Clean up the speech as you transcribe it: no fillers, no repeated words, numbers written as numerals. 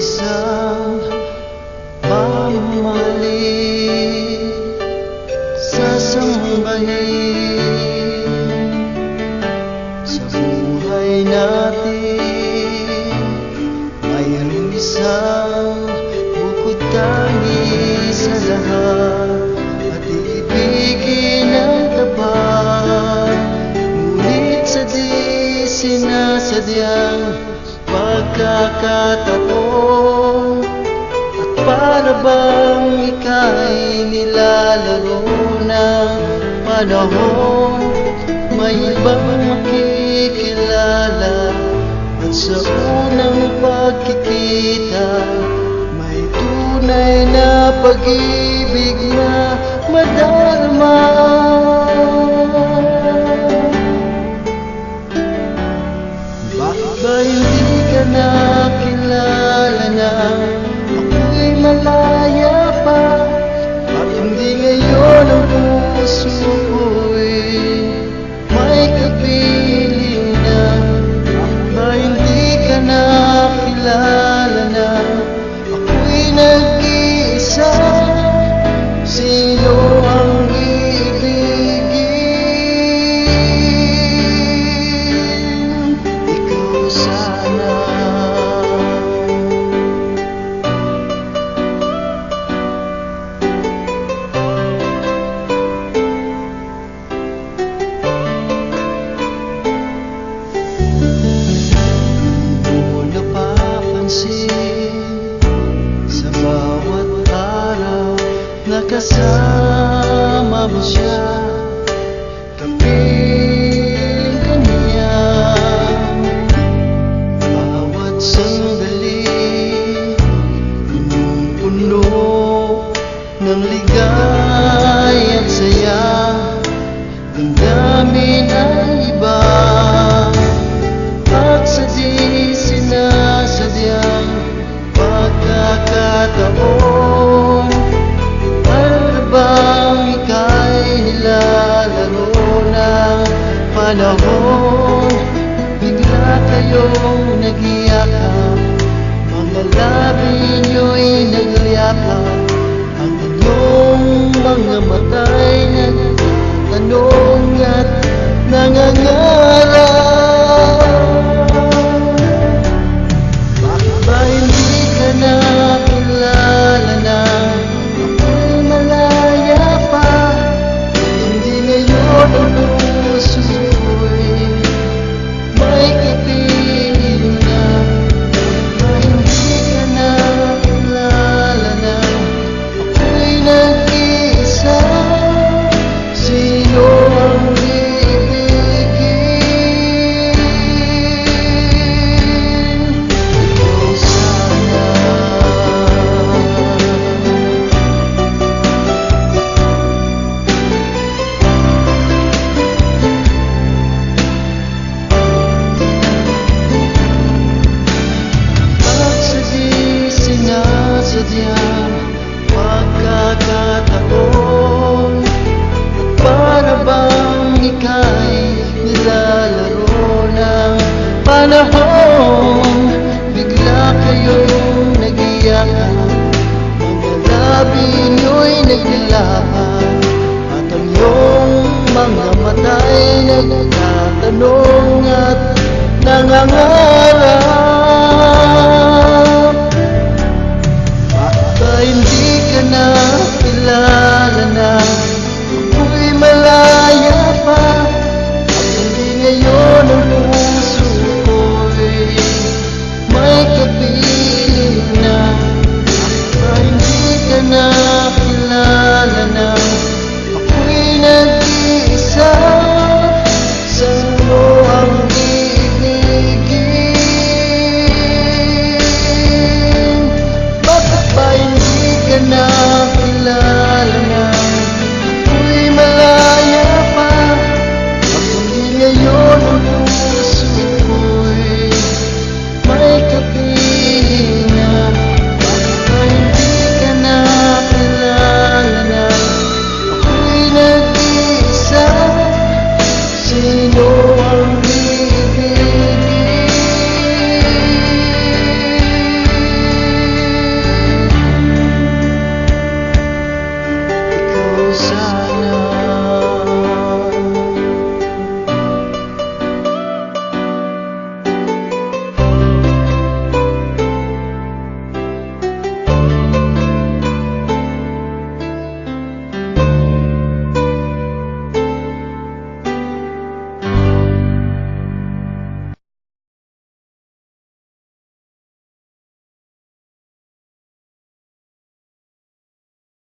isang pamamahalin, sasambahin sa buhay natin. Mayroong isang bukod tangi sa lahat at iibigin ang tapat, ngunit sa di sinasadyang pagkakataon, at para bang ika'y nilalaro ng panahon. May ibang makikilala at sa unang pagkikita may tunay na pag-ibig na madarama. Bakit ba hindi ka nakilala na ako'y malaya pa? At hindi ngayon ang puso ko'y may kapiling na? Bakit ba hindi ka nakilala na ako'y nag-iisa? Sino ang iibigin? Ikaw sana. Sa bawat araw nakasama mo siya, kapiling ka niya. Bawat sandali punong-puno ng ligay at saya. Ang dami ng iba at sa di sinasadyang pagkakataon, para bang ika'y nilalaro ng panahon. Bigla kayong nag-iakap, mga labi nyo'y nagliyakap, ang inyong mga mata'y nagtatanong at nangangarap. Nakilala na ako'y malaya pa, hindi ngayon ang puso ko'y may kapiling na. Bakit hindi ka nakilala na ako'y nag-iisa? Sino ang pagkakataon, para bang ika'y nilalaro ng panahon?